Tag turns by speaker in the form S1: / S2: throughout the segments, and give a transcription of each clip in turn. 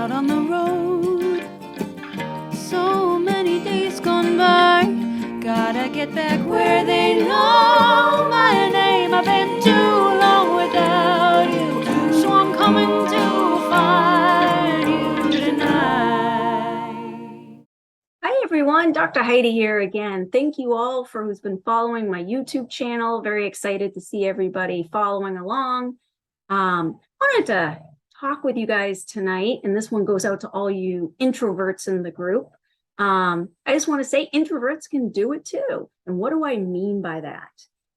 S1: out on the road. So many days gone by, gotta get back where they know my name. I've been too long without you, so I'm coming to find you tonight.
S2: Hi everyone, Dr. Heidi here again. Thank you all for who's been following my YouTube channel. Very excited to see everybody following along. Wanted to talk with you guys tonight, and this one goes out to all you introverts in the group. I just want to say introverts can do it too. And what do I mean by that?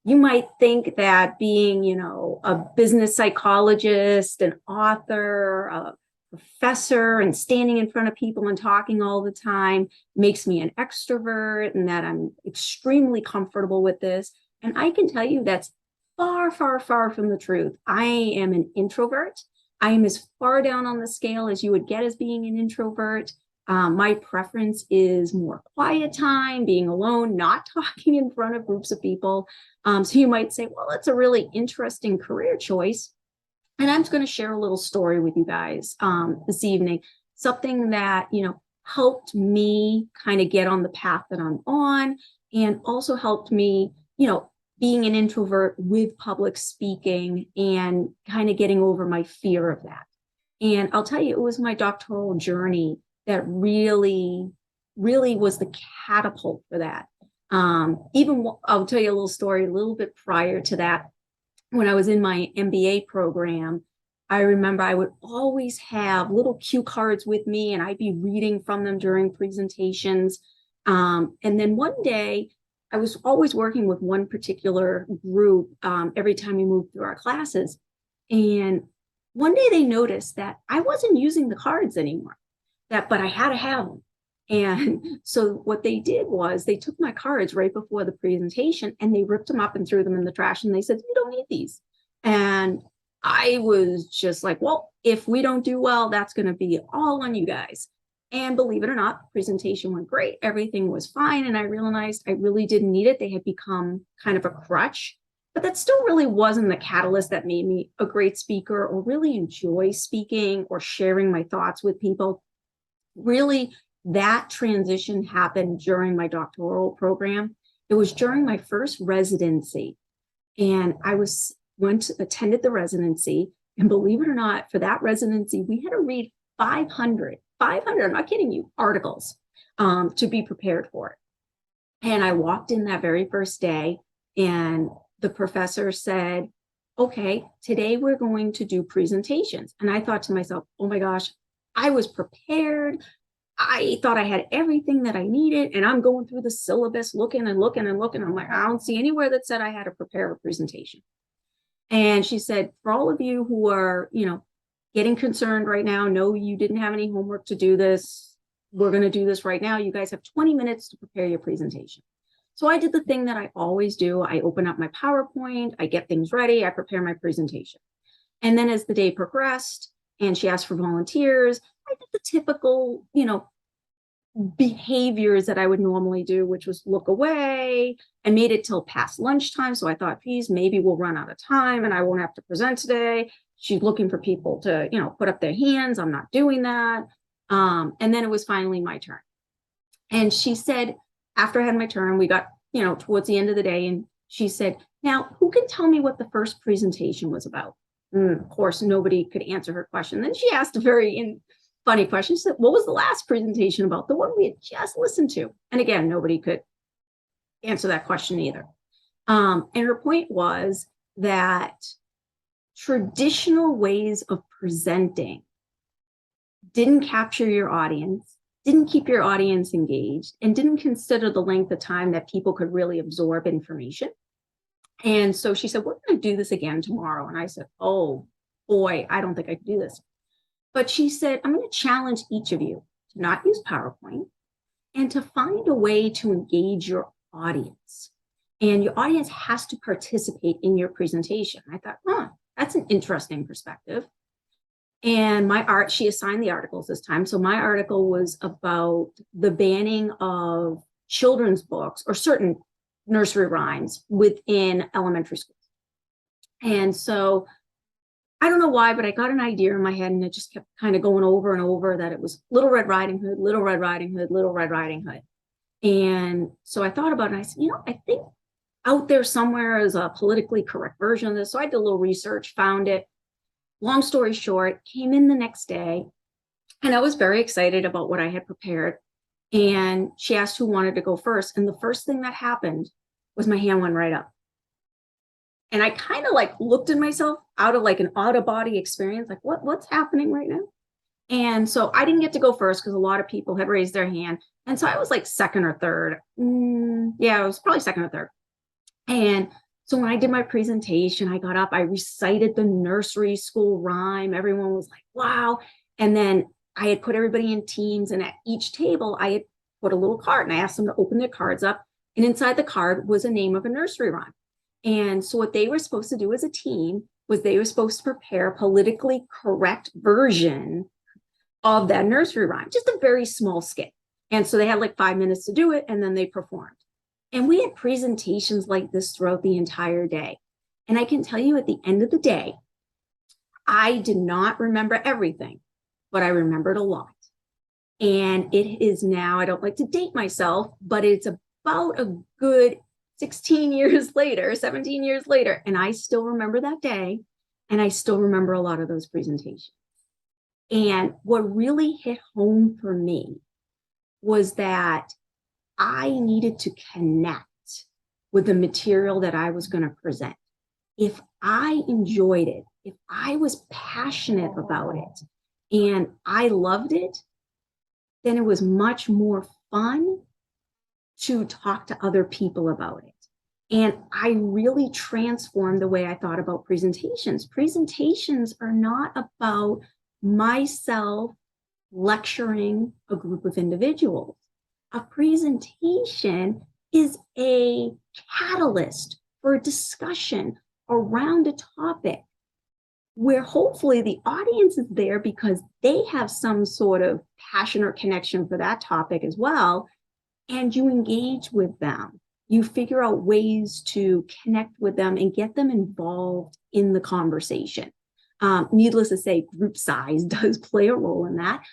S2: You might think that being, a business psychologist, an author, a professor, and standing in front of people and talking all the time makes me an extrovert, and that I'm extremely comfortable with this. And I can tell you that's far, far, far from the truth. I am an introvert. I am as far down on the scale as you would get as being an introvert. My preference is more quiet time, being alone, not talking in front of groups of people. So you might say, well, that's a really interesting career choice. And I'm going to share a little story with you guys this evening, something that, helped me kind of get on the path that I'm on, and also helped me, being an introvert with public speaking and kind of getting over my fear of that. And I'll tell you, it was my doctoral journey that really was the catapult for that. I'll tell you a little story a little bit prior to that. When I was in my MBA program, I remember I would always have little cue cards with me, and I'd be reading from them during presentations. And then one day, I was always working with one particular group every time we moved through our classes. And one day they noticed that I wasn't using the cards anymore, but I had to have them. And so what they did was they took my cards right before the presentation and they ripped them up and threw them in the trash. And they said, you don't need these. And I was just like, well, if we don't do well, that's going to be all on you guys. And believe it or not, the presentation went great. Everything was fine. And I realized I really didn't need it. They had become kind of a crutch, but that still really wasn't the catalyst that made me a great speaker or really enjoy speaking or sharing my thoughts with people. Really, that transition happened during my doctoral program. It was during my first residency, and I attended the residency. And believe it or not, for that residency, we had to read 500, I'm not kidding you, articles to be prepared for it. And I walked in that very first day, and the professor said, okay, today we're going to do presentations. And I thought to myself, oh my gosh, I was prepared. I thought I had everything that I needed, and I'm going through the syllabus, looking and looking and looking. I'm like, I don't see anywhere that said I had to prepare a presentation. And she said, for all of you who are, getting concerned right now, no, you didn't have any homework to do this. We're going to do this right now. You guys have 20 minutes to prepare your presentation. So I did the thing that I always do. I open up my PowerPoint, I get things ready, I prepare my presentation. And then as the day progressed and she asked for volunteers, I did the typical, behaviors that I would normally do, which was look away. I made it till past lunchtime. So I thought, geez, maybe we'll run out of time and I won't have to present today. She's looking for people to, put up their hands. I'm not doing that. And then it was finally my turn. And she said, after I had my turn, we got, towards the end of the day. And she said, now, who can tell me what the first presentation was about? Of course, nobody could answer her question. Then she asked a very funny question. She said, what was the last presentation about? The one we had just listened to. And again, nobody could answer that question either. And her point was that traditional ways of presenting didn't capture your audience, didn't keep your audience engaged, and didn't consider the length of time that people could really absorb information. And so she said, we're going to do this again tomorrow. And I said, oh boy, I don't think I can do this. But she said, I'm going to challenge each of you to not use PowerPoint and to find a way to engage your audience. And your audience has to participate in your presentation. I thought, that's an interesting perspective. And she assigned the articles this time. So my article was about the banning of children's books or certain nursery rhymes within elementary schools. And so I don't know why, but I got an idea in my head and it just kept kind of going over and over that it was Little Red Riding Hood, Little Red Riding Hood, Little Red Riding Hood. And so I thought about it and I said, I think out there somewhere is a politically correct version of this. So I did a little research, found it. Long story short, came in the next day and I was very excited about what I had prepared. And she asked who wanted to go first. And the first thing that happened was my hand went right up. And I kind of like looked at myself out of like an out of body experience, like what's happening right now? And so I didn't get to go first because a lot of people had raised their hand. And so I was like second or third. Yeah, it was probably second or third. And so when I did my presentation, I got up, I recited the nursery school rhyme. Everyone was like, wow. And then I had put everybody in teams. And at each table, I had put a little card and I asked them to open their cards up. And inside the card was a name of a nursery rhyme. And so what they were supposed to do as a team was they were supposed to prepare a politically correct version of that nursery rhyme, just a very small skit. And so they had like 5 minutes to do it and then they performed. And we had presentations like this throughout the entire day. And I can tell you at the end of the day, I did not remember everything, but I remembered a lot. And it is now, I don't like to date myself, but it's about a good 16 years later, 17 years later, and I still remember that day, and I still remember a lot of those presentations. And what really hit home for me was that I needed to connect with the material that I was going to present. If I enjoyed it, if I was passionate about it, and I loved it, then it was much more fun to talk to other people about it. And I really transformed the way I thought about presentations. Presentations are not about myself lecturing a group of individuals. A presentation is a catalyst for a discussion around a topic where hopefully the audience is there because they have some sort of passion or connection for that topic as well. And you engage with them. You figure out ways to connect with them and get them involved in the conversation. Needless to say, group size does play a role in that.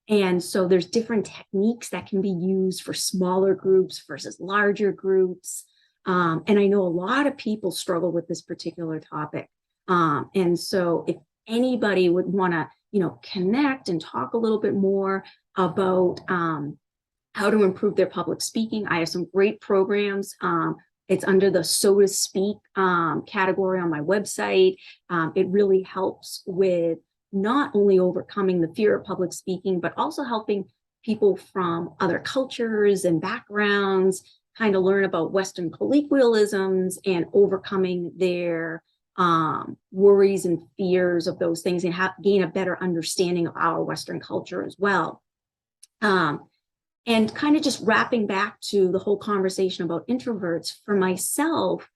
S2: And so there's different techniques that can be used for smaller groups versus larger groups. And I know a lot of people struggle with this particular topic. And so if anybody would want to, connect and talk a little bit more about how to improve their public speaking, I have some great programs. It's under the So to Speak category on my website. It really helps with not only overcoming the fear of public speaking, but also helping people from other cultures and backgrounds kind of learn about Western colloquialisms and overcoming their worries and fears of those things and gain a better understanding of our Western culture as well. And kind of just wrapping back to the whole conversation about introverts, for myself,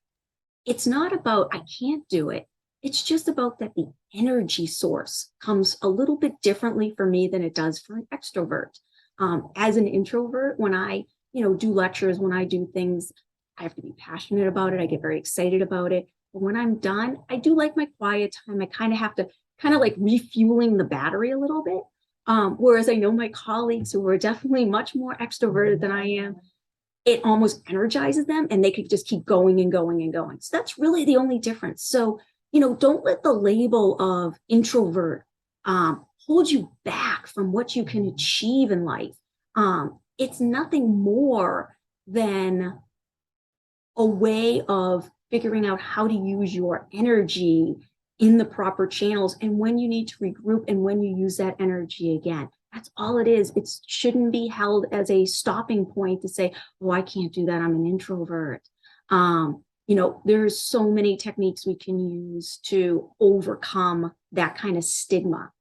S2: it's not about I can't do it. It's just about that the energy source comes a little bit differently for me than it does for an extrovert. As an introvert, when I do lectures, when I do things, I have to be passionate about it. I get very excited about it. But when I'm done, I do like my quiet time. I kind of have to like refueling the battery a little bit. Whereas I know my colleagues who are definitely much more extroverted than I am, it almost energizes them and they could just keep going and going and going. So that's really the only difference. So, don't let the label of introvert hold you back from what you can achieve in life. It's nothing more than a way of figuring out how to use your energy in the proper channels and when you need to regroup and when you use that energy again. That's all it is. It shouldn't be held as a stopping point to say, oh, I can't do that. I'm an introvert. There's so many techniques we can use to overcome that kind of stigma.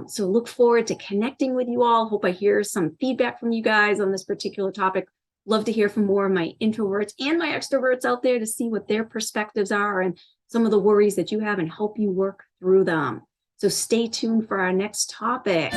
S2: So look forward to connecting with you all. Hope I hear some feedback from you guys on this particular topic. Love to hear from more of my introverts and my extroverts out there to see what their perspectives are and some of the worries that you have and help you work through them. So stay tuned for our next topic.